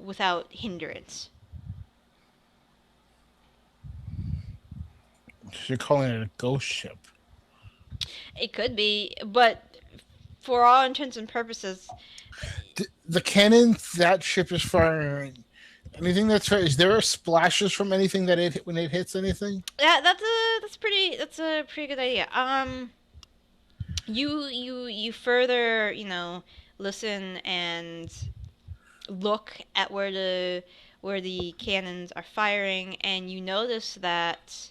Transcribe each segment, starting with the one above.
without hindrance. You're calling it a ghost ship. It could be, but for all intents and purposes, The cannon that ship is firing. Anything is there splashes from anything that it when it hits anything? that's a pretty good idea. You further listen and look at where the cannons are firing, and you notice that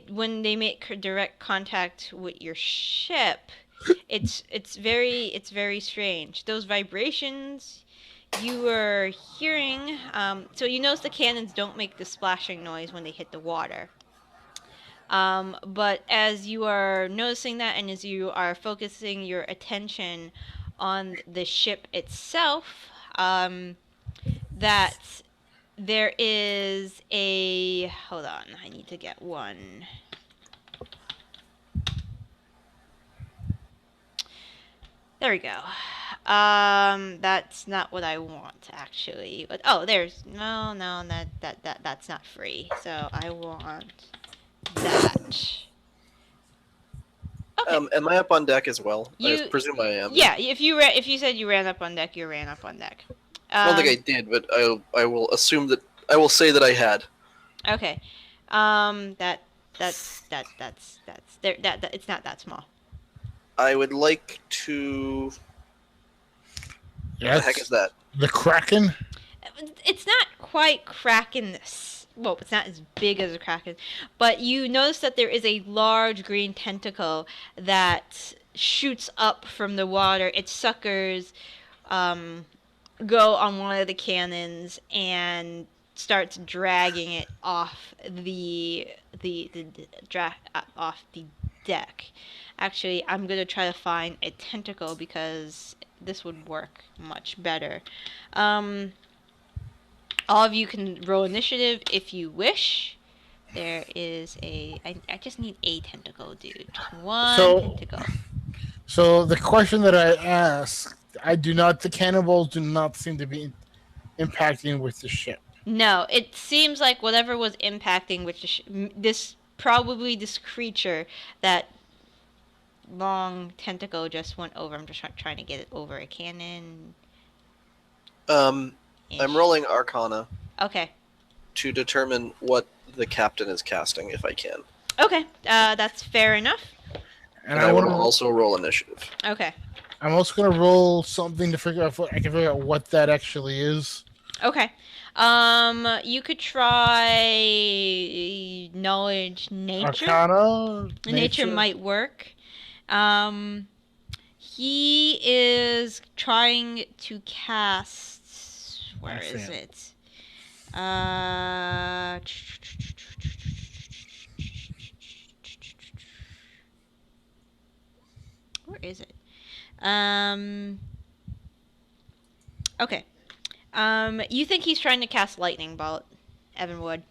when they make direct contact with your ship, it's very strange. Those vibrations you are hearing. So you notice the cannons don't make the splashing noise when they hit the water. But as you are noticing that, and as you are focusing your attention on the ship itself, that there is a... Hold on, I need to get one. There we go. That's not what I want, actually. But there's no, that's not free. So I want that. Okay. Am I up on deck as well? You, I presume I am. Yeah, if you said you ran up on deck, you ran up on deck. I don't think I did, but I will assume that I will say that I had. Okay. That's it's not that small. I would like to. Yes. What the heck is that? The Kraken? It's not quite Kraken. Well, it's not as big as a Kraken, but you notice that there is a large green tentacle that shoots up from the water. Its suckers go on one of the cannons and starts dragging it off off the deck. Actually, I'm gonna try to find a tentacle because this would work much better. All of you can roll initiative if you wish. There is I just need a tentacle, dude. Just one tentacle. So the question that I asked, the cannibals do not seem to be impacting with the ship. No, it seems like whatever was impacting with this creature, that long tentacle just went over. I'm just trying to get it over a cannon. I'm rolling Arcana. Okay. To determine what the captain is casting, if I can. Okay, that's fair enough. And I will also roll initiative. Okay. I'm also gonna roll something to figure out what that actually is. Okay. You could try knowledge nature. Arcana. Nature might work. He is trying to cast. Where is it? Where is it? Okay. You think he's trying to cast lightning bolt, Evenwood?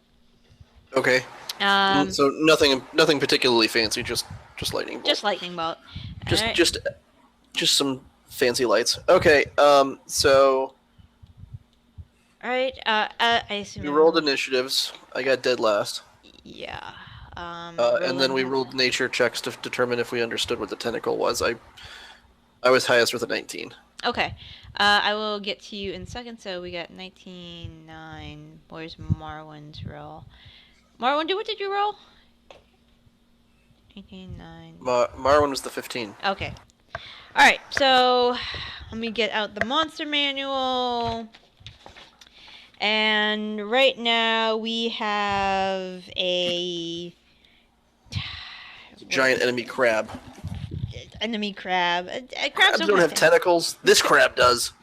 Okay. So nothing particularly fancy, just lightning bolt. Just lightning bolt. Just some fancy lights. Okay. So. All right. I assume we rolled initiatives. I got dead last. Yeah. And then we rolled nature checks to determine if we understood what the tentacle was. I was highest with a 19. Okay. I will get to you in a second. So we got 19-9. Where's Marwin's roll? Marwin, what did you roll? 19-9. Marwin was the 15. Okay. All right. So let me get out the monster manual. And right now we have a giant enemy crab. Crabs don't have tentacles. This crab does.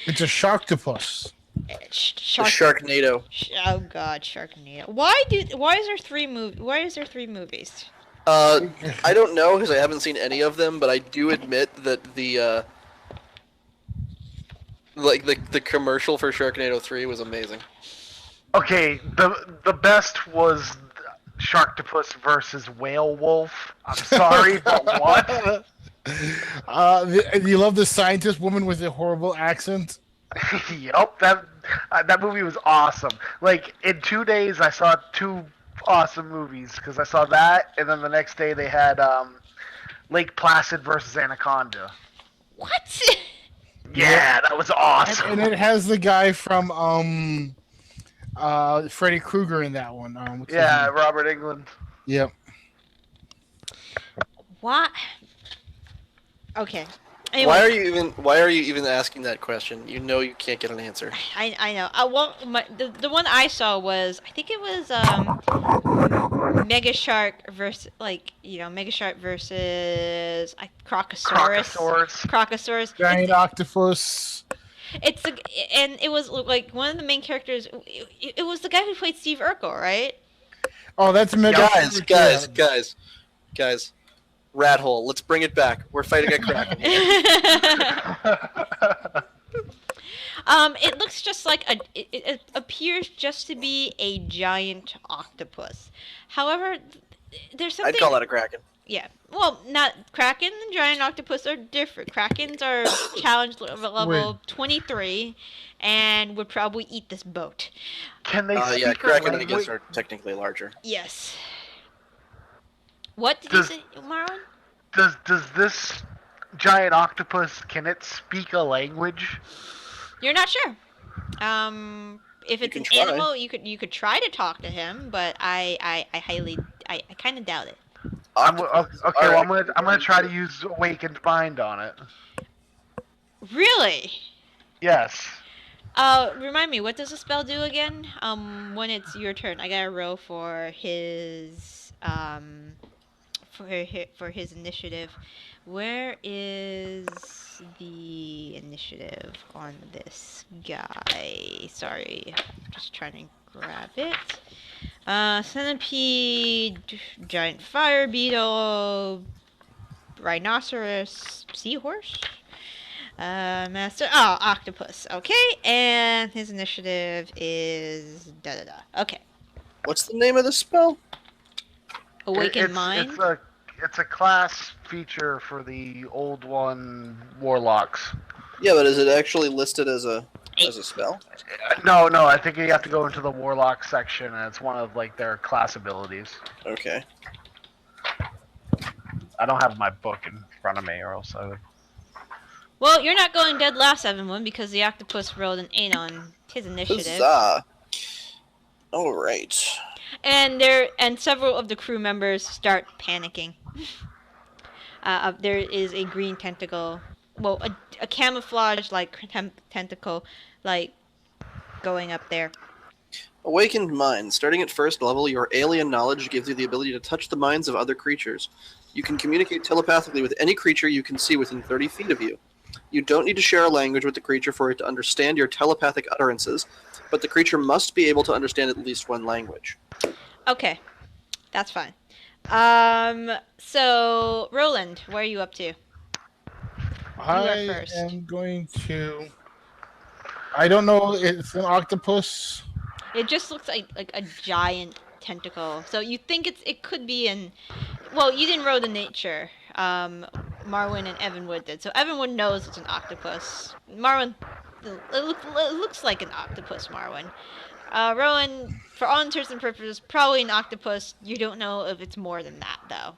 It's a sharktopus. The Sharknado. Oh God, Sharknado. Why is there three movies? I don't know because I haven't seen any of them, but I do admit that the commercial for Sharknado 3 was amazing. Okay, the best was Sharktopus versus Whale Wolf. I'm sorry, but what? You love the scientist woman with the horrible accent? Yup, that movie was awesome. Like in 2 days, I saw two awesome movies because I saw that, and then the next day they had Lake Placid versus Anaconda. What? Yeah, that was awesome. And it has the guy from Freddy Krueger in that one. What's his Yeah, name? Robert Englund. Yep. What? Okay. Anyway, Why are you even asking that question? You know you can't get an answer. I know. Well, the one I saw was, I think it was Mega Shark versus Mega Shark versus Crocosaurus. Crocosaurus. Giant octopus. And it was like one of the main characters. It was the guy who played Steve Urkel, right? Oh, that's Mega. Guys. Rat hole. Let's bring it back. We're fighting a kraken. It looks just like it appears just to be a giant octopus. However, there's something. I'd call that a kraken. Yeah. Well, not Kraken and giant octopus are different. Krakens are challenge level 23 and would probably eat this boat. Can they speak yeah, a kraken I language? guess are technically larger. Yes. What did you say, Marwin? Does this giant octopus, can it speak a language? You're not sure. If it's can an try. animal, you could try to talk to him, but I kind of doubt it. Okay, well, I'm gonna try to use Awakened Mind on it. Really? Yes. Remind me, what does the spell do again? When it's your turn, I gotta roll for his for his initiative. Where is the initiative on this guy? Sorry, just trying to grab it. Centipede, giant fire beetle, rhinoceros, seahorse. Master. Oh, octopus. Okay, and his initiative is Okay. What's the name of the spell? Awaken Mind. It's a class feature for the old one Warlocks. Yeah, but is it actually listed as a spell? No, I think you have to go into the Warlock section, and it's one of like their class abilities. Okay. I don't have my book in front of me, or else I would. Well, you're not going dead last, Evenwood, because the octopus rolled an 8 on his initiative. Huzzah! All right. And several of the crew members start panicking. There is a green tentacle, well, a camouflage like tentacle, like going up there. Awakened Mind. Starting at first level, your alien knowledge gives you the ability to touch the minds of other creatures. You can communicate telepathically with any creature you can see within 30 feet of you. You don't need to share a language with the creature for it to understand your telepathic utterances, but the creature must be able to understand at least one language. Okay, that's fine. So Roland, where are you up to? I first. am going to. I don't know. It's an octopus. It just looks like a giant tentacle. So you think it could be an. Well, you didn't roll the nature. Marwin and Evenwood did. So Evenwood knows it's an octopus. Marwin, it looks like an octopus. Marwin. Rowan, for all intents and purposes, probably an octopus. You don't know if it's more than that, though.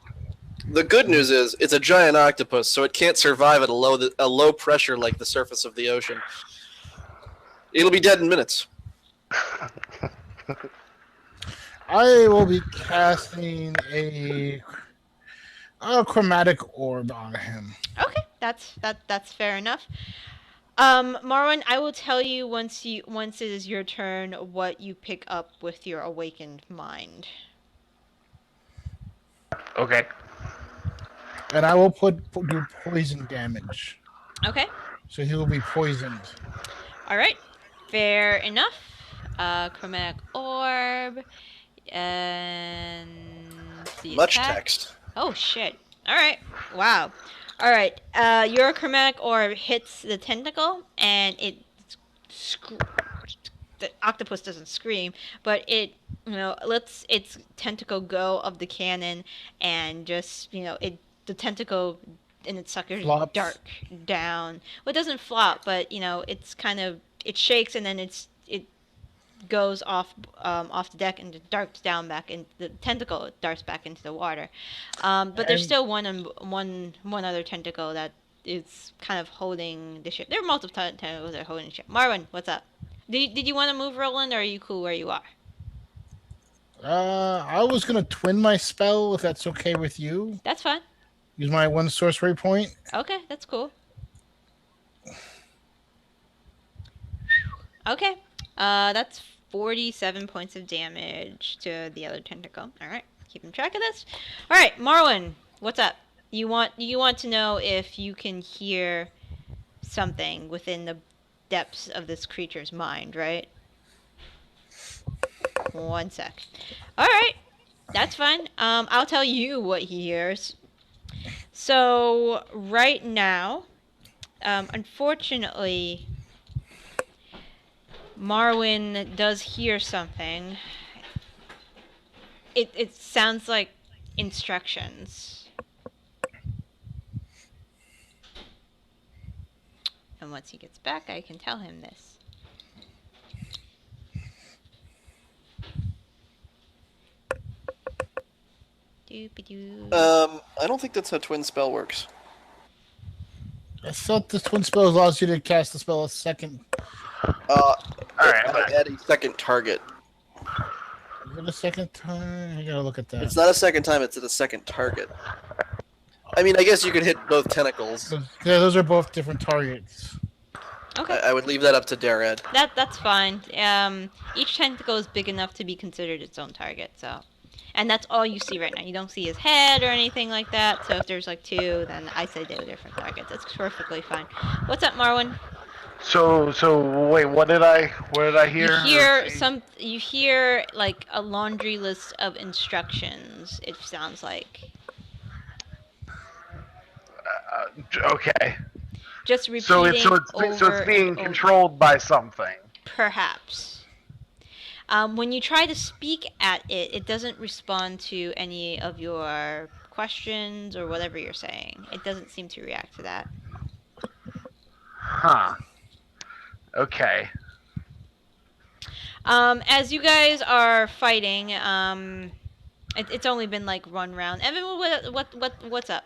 The good news is it's a giant octopus, so it can't survive at a low pressure like the surface of the ocean. It'll be dead in minutes. I will be casting a chromatic orb on him. Okay, that's fair enough. Marwin, I will tell you once it is your turn what you pick up with your awakened mind. Okay. And I will do poison damage. Okay. So he will be poisoned. All right. Fair enough. Chromatic orb and the Much attack. text. Oh shit. All right. Wow. All right. Your chromatic orb hits the tentacle, and the octopus doesn't scream, but it lets its tentacle go of the cannon, and just the tentacle it suckers Flops. dark down. Well, it doesn't flop, but it's kind of it shakes and then it goes off the deck and it darts down back in the tentacle darts back into the water. But there's And still one other tentacle that is kind of holding the ship. There are multiple tentacles that are holding the ship. Marwin, what's up? Did you want to move, Roland, or are you cool where you are? I was gonna twin my spell if that's okay with you. That's fine. Use my 1 sorcery point. Okay, that's cool. Okay. That's 47 points of damage to the other tentacle. All right, keeping track of this. All right, Marwin, what's up? You want to know if you can hear something within the depths of this creature's mind, right? 1 sec. All right, that's fine. I'll tell you what he hears. So right now, unfortunately, Marwin does hear something. It sounds like instructions. And once he gets back, I can tell him this. Doopy-doo. I don't think that's how twin spell works. I thought the twin spell allows you to cast the spell a second. Alright, add a second target. Is it a second time? I gotta look at that. It's not a second time, it's at a second target. I mean, I guess you could hit both tentacles. Yeah, those are both different targets. Okay. I would leave that up to Dared. That's fine. Each tentacle is big enough to be considered its own target, so. And that's all you see right now. You don't see his head or anything like that. So if there's like 2, then I say they're different targets. That's perfectly fine. What's up, Marwin? So wait, what did I hear? You hear like a laundry list of instructions. It sounds like. Okay. Just repeating So it's being over. controlled by something. Perhaps. When you try to speak at it, it doesn't respond to any of your questions or whatever you're saying. It doesn't seem to react to that. Huh. Okay. As you guys are fighting, it's only been like 1 round. Evan, what's up?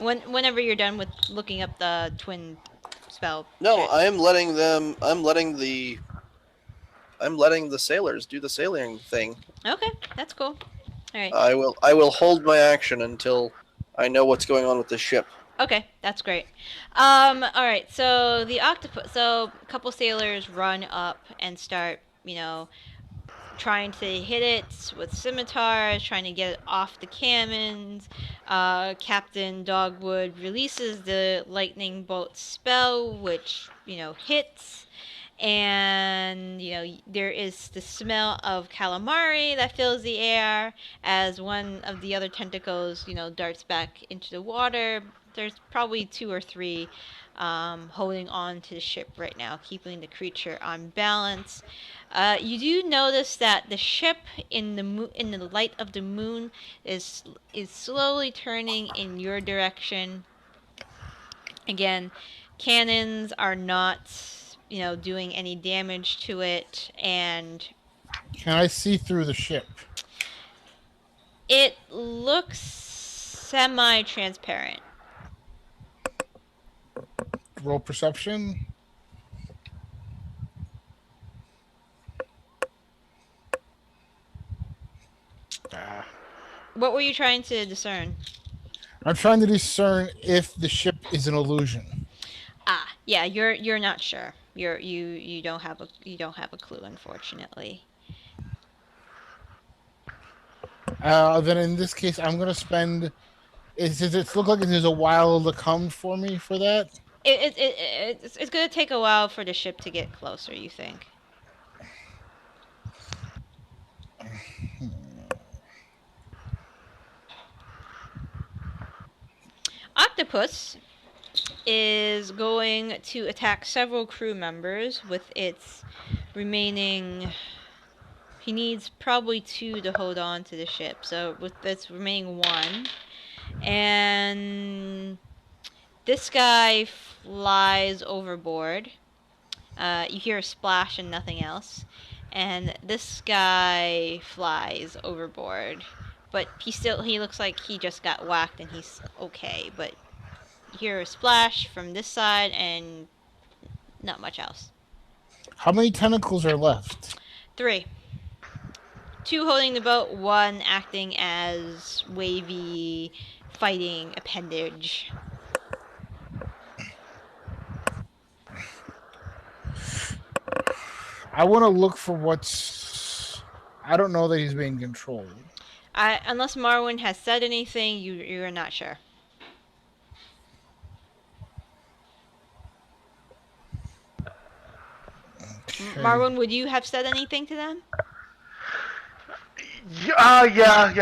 Whenever you're done with looking up the twin spell. No, shit. I'm letting the sailors do the sailing thing. Okay, that's cool. All right. I will hold my action until I know what's going on with the ship. Okay, that's great. All right. So the octopus. So a couple sailors run up and start, trying to hit it with scimitars, trying to get it off the cannons. Captain Dogwood releases the lightning bolt spell, which hits. And there is the smell of calamari that fills the air as one of the other tentacles darts back into the water. There's probably 2 or 3 holding on to the ship right now, keeping the creature on balance. You do notice that the ship in the light of the moon is slowly turning in your direction. Again, cannons are not doing any damage to it, and Can I see through the ship? it looks semi-transparent. Roll perception. What were you trying to discern? I'm trying to discern if the ship is an illusion. Yeah, you're not sure. You don't have a clue, unfortunately. Then in this case, I'm gonna spend. Does it look like there's a while to come for me for that? It's gonna take a while for the ship to get closer, you think? Octopus is going to attack several crew members with its remaining. He needs probably 2 to hold on to the ship, so with its remaining 1, And this guy flies overboard. You hear a splash and nothing else. And this guy flies overboard. But he looks like he just got whacked and he's okay. But you hear a splash from this side and not much else. How many tentacles are left? 3. 2 holding the boat, 1 acting as wavy fighting appendage. I want to look for what's... I don't know that he's being controlled. Unless Marwin has said anything, you're not sure. Okay. Marwin, would you have said anything to them? Yeah.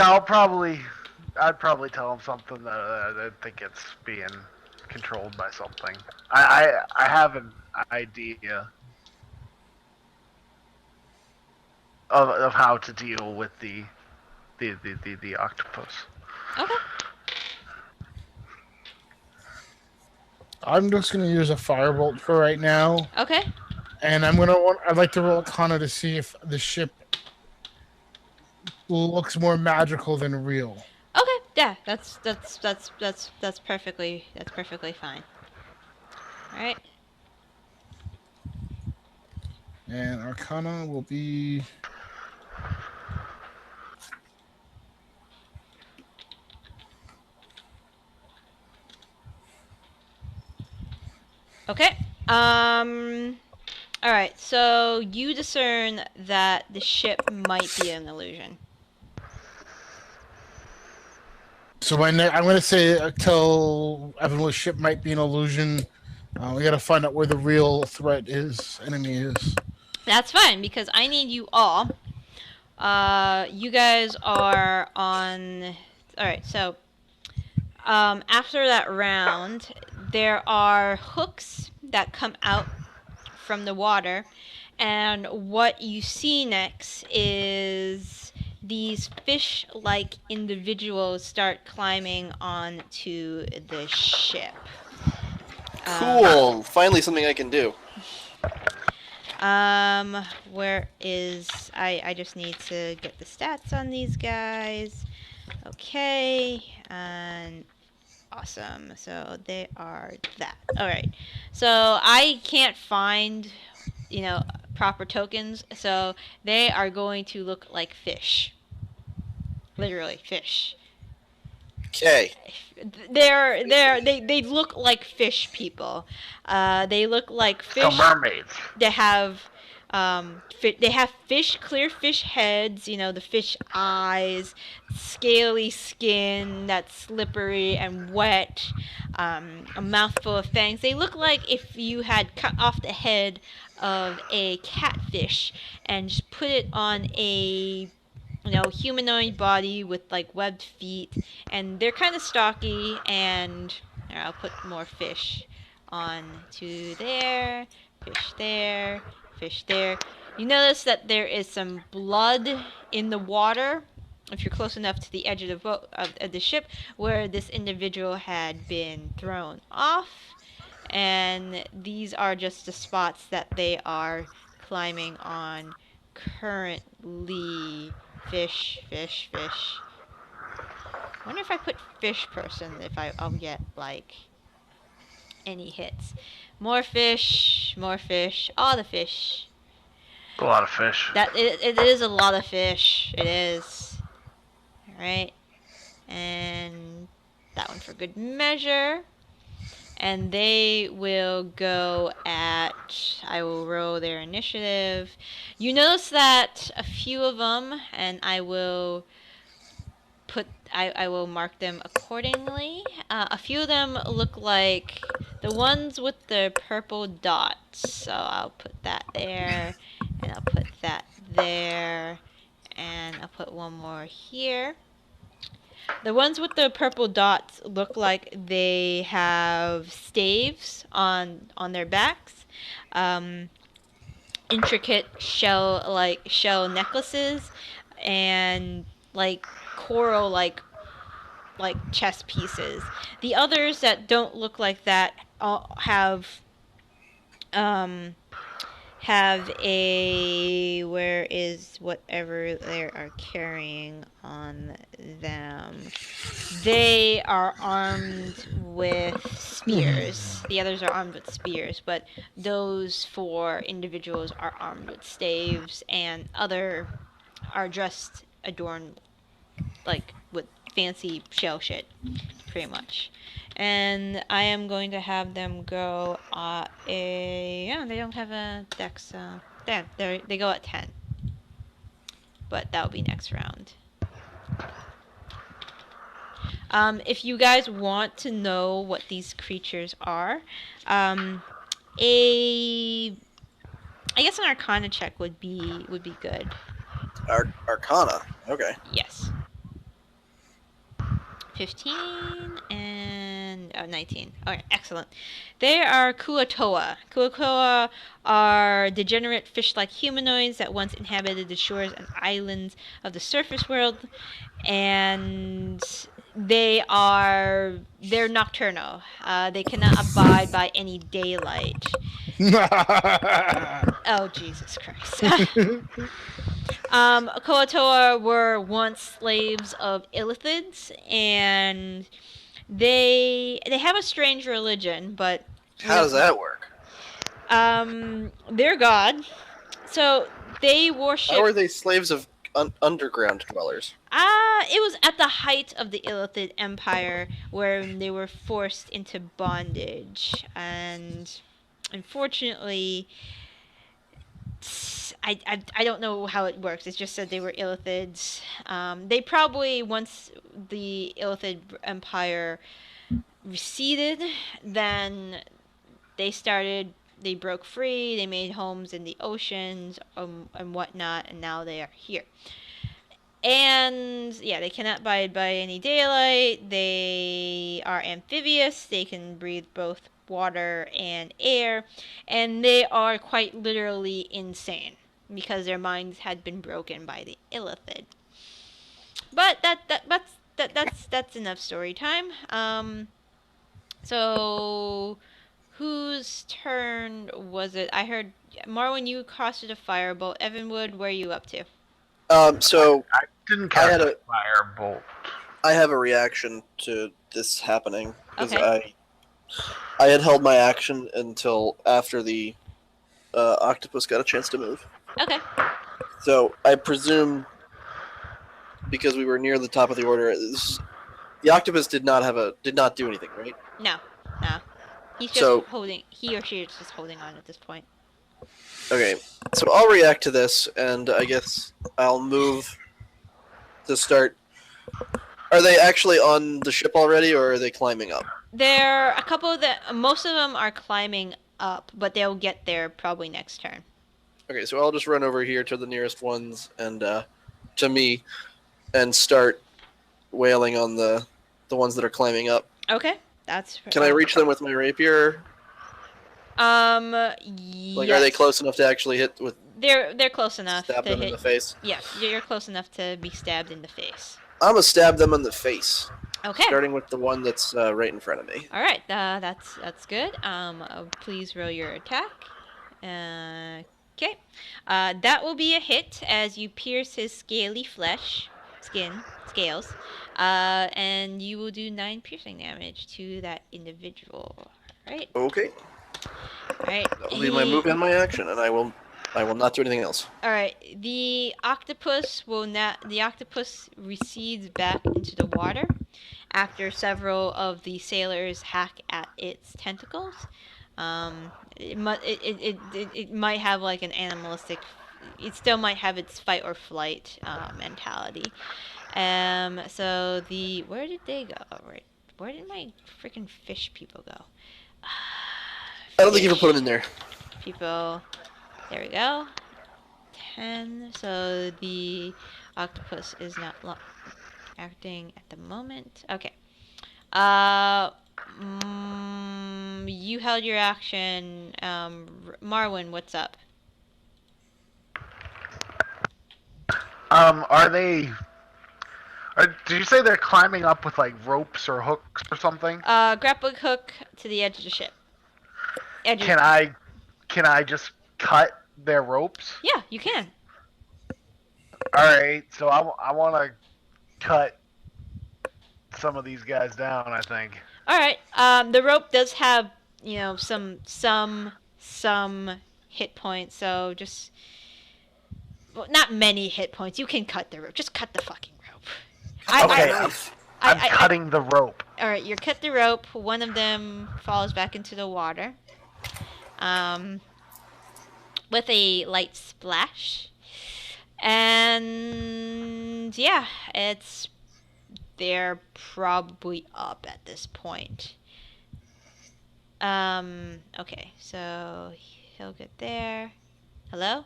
I'd probably tell him something that I think it's being controlled by something. I have an idea of how to deal with the octopus. Okay. I'm just going to use a firebolt for right now. Okay. And I'd like to roll Arcana to see if the ship looks more magical than real. Okay. Yeah, that's perfectly fine. All right. And Arcana will be... Okay. All right. So you discern that the ship might be an illusion. So I'm going to say tell Evenwood's ship might be an illusion. We got to find out where the real threat enemy is. That's fine because I need you all. You guys are on. All right. So after that round, there are hooks that come out from the water, and what you see next is these fish-like individuals start climbing onto the ship. Cool. Finally something I can do. Where is... I just need to get the stats on these guys. Okay, and... Awesome. So they are that. Alright. So I can't find, proper tokens. So they are going to look like fish. Literally, fish. Okay. They look like fish people. They look like fish. So mermaids. They have clear fish heads, the fish eyes, scaly skin that's slippery and wet, a mouthful of fangs. They look like if you had cut off the head of a catfish and just put it on a humanoid body with like webbed feet, and they're kind of stocky. And I'll put more fish on to there, fish there, fish there. You notice that there is some blood in the water if you're close enough to the edge of the boat of the ship where this individual had been thrown off, and these are just the spots that they are climbing on currently. Fish. I wonder if I put fish person, if I'll get like any hits. More fish, all the fish. A lot of fish. It is a lot of fish. It is. Alright. And that one for good measure. And they will go at... I will roll their initiative. You notice that a few of them, and I will mark them accordingly. A few of them look like the ones with the purple dots. So I'll put that there, and I'll put that there, and I'll put one more here. The ones with the purple dots look like they have staves on their backs, intricate shell necklaces, and like coral like chess pieces. The others that don't look like that have a, where is whatever they are carrying on them? They are armed with spears. The others are armed with spears, but those 4 individuals are armed with staves, and other are dressed, adorned, like, with fancy shell shit, pretty much. And I am going to have them go yeah, they don't have a dex, they go at 10. But that'll be next round. If you guys want to know what these creatures are, a I guess an Arcana check would be good. Arcana. Okay. Yes. 15 and 19. Okay, excellent. They are Kua Toa. Kua Toa are degenerate fish-like humanoids that once inhabited the shores and islands of the surface world, and they're nocturnal. They cannot abide by any daylight. Oh, Jesus Christ. Kua Toa were once slaves of Illithids, and they have a strange religion, but How does that work? their god. So they worship. How are they slaves of underground dwellers? It was at the height of the Illithid Empire where they were forced into bondage, and unfortunately, I don't know how it works. It just said they were Illithids. They probably, once the Illithid Empire receded, then they broke free, they made homes in the oceans, and whatnot, and now they are here. And yeah, they cannot abide by any daylight. They are amphibious. They can breathe both water and air, and they are quite literally insane because their minds had been broken by the Illithid. But that's enough story time. So whose turn was it? I heard Marwin, you casted a firebolt. Evenwood, where are you up to? So I didn't cast had a firebolt. I have a reaction to this happening because Okay. I had held my action until after the octopus got a chance to move. Okay. So I presume because we were near the top of the order, the octopus did not do anything, right? No. He's just he or she is just holding on at this point. Okay, so I'll react to this, and I guess I'll move to start. Are they actually on the ship already, or are they climbing up? Most of them are climbing up, but they'll get there probably next turn. Okay, so I'll just run over here to the nearest ones and to me, and start wailing on the ones that are climbing up. Okay, that's. Can I reach them with my rapier? Yes. Like, are they close enough to actually hit with? They're close enough stab to them hit. in the face. Yeah, you're close enough to be stabbed in the face. I'm gonna stab them in the face. Okay. Starting with the one that's right in front of me. All right, that's good. Please roll your attack. Okay. That will be a hit as you pierce his scales, and you will do 9 piercing damage to that individual. Right. Okay. All right. That will be my move and my action, and I will not do anything else. All right. The octopus recedes back into the water after several of the sailors hack at its tentacles. It might have like an animalistic. It still might have its fight or flight mentality. So where did they go? Where did my freaking fish people go? I don't think you ever put them in there. People. There we go. 10. So the octopus is not acting at the moment. Okay. You held your action. Marwin, what's up? Did you say they're climbing up with like ropes or hooks or something? Grappling hook to the edge of the ship. Edge of- Can I just cut their ropes? Yeah, you can. All right, so I want to cut some of these guys down. I think. All right. The rope does have, some hit points. So just, well, not many hit points. You can cut the rope. Just cut the fucking rope. Okay, I'm cutting the rope. All right, you cut the rope. One of them falls back into the water. With a light splash. And yeah, they're probably up at this point. Okay, so he'll get there. Hello?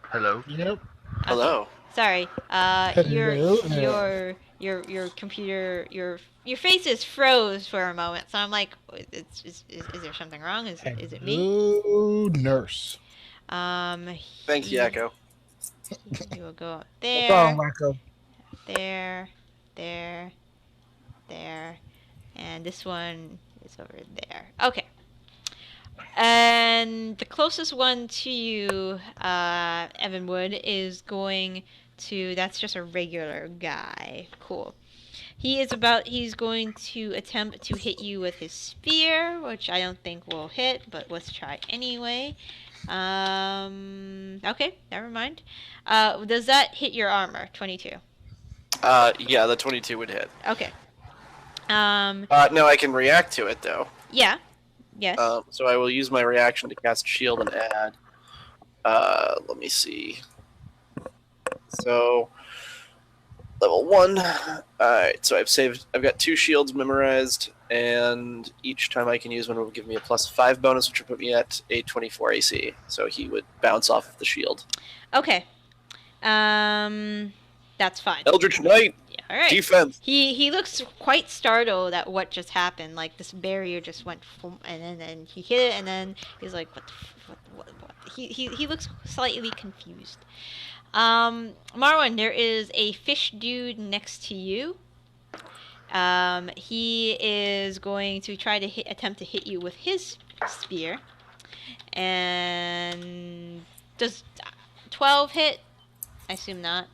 Hello. Yep. Hello. Sorry. Hello. Your computer, your faces froze for a moment. So I'm like, is there something wrong? Is it me? Hello, nurse. Thanks, Yakko. You will go up What's wrong, there, there, and this one is over there. Okay. And the closest one to you, Evenwood, is going to... That's just a regular guy. Cool. He's going to attempt to hit you with his spear, which I don't think will hit, but let's try anyway. Okay, never mind. Does that hit your armor? 22. Yeah, the 22 would hit. Okay. No, I can react to it though. Yeah. Yes. So I will use my reaction to cast shield and add. Let me see. So level 1. Alright, so I've got 2 shields memorized, and each time I can use one will give me a +5 bonus, which would put me at a 24 AC. So he would bounce off of the shield. Okay. That's fine. Eldritch Knight! Yeah, all right. Defense! He looks quite startled at what just happened. Like, this barrier just went, and then he hit it, and then he's like, what? He looks slightly confused. Marwin, there is a fish dude next to you. He is going to try to attempt to hit you with his spear. And does 12 hit? I assume not.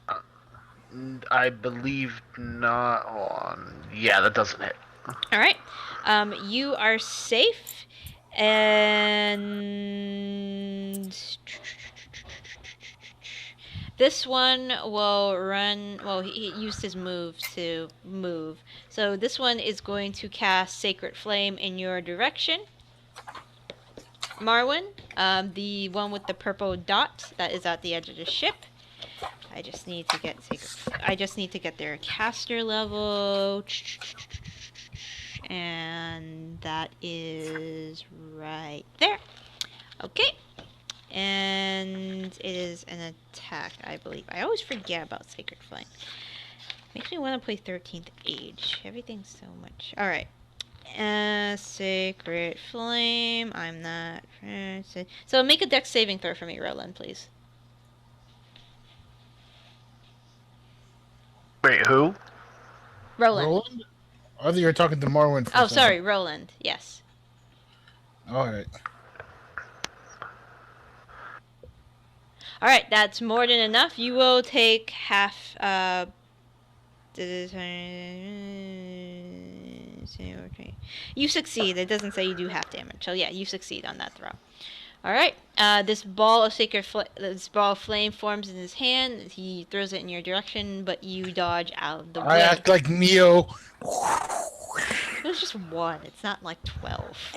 I believe not. Hold on. Yeah, that doesn't hit. All right. You are safe, and this one will run. Well, he used his move to move, so this one is going to cast Sacred Flame in your direction. Marwin, the one with the purple dot that is at the edge of the ship. I just need to get their caster level, and that is right there. Okay, and it is an attack, I believe. I always forget about Sacred Flame. Makes me want to play 13th Age. Everything's so much. All right. Sacred Flame. I'm not. So make a dex saving throw for me, Roland, please. Wait, who? Roland. I thought you were talking to Marwin. Oh, sorry, Roland. Yes. All right. All right, that's more than enough. You will take half. You succeed. It doesn't say you do half damage. So yeah, you succeed on that throw. All right. This ball of flame forms in his hand. He throws it in your direction, but you dodge out of the way. I act like Neo. It was just 1. It's not like 12.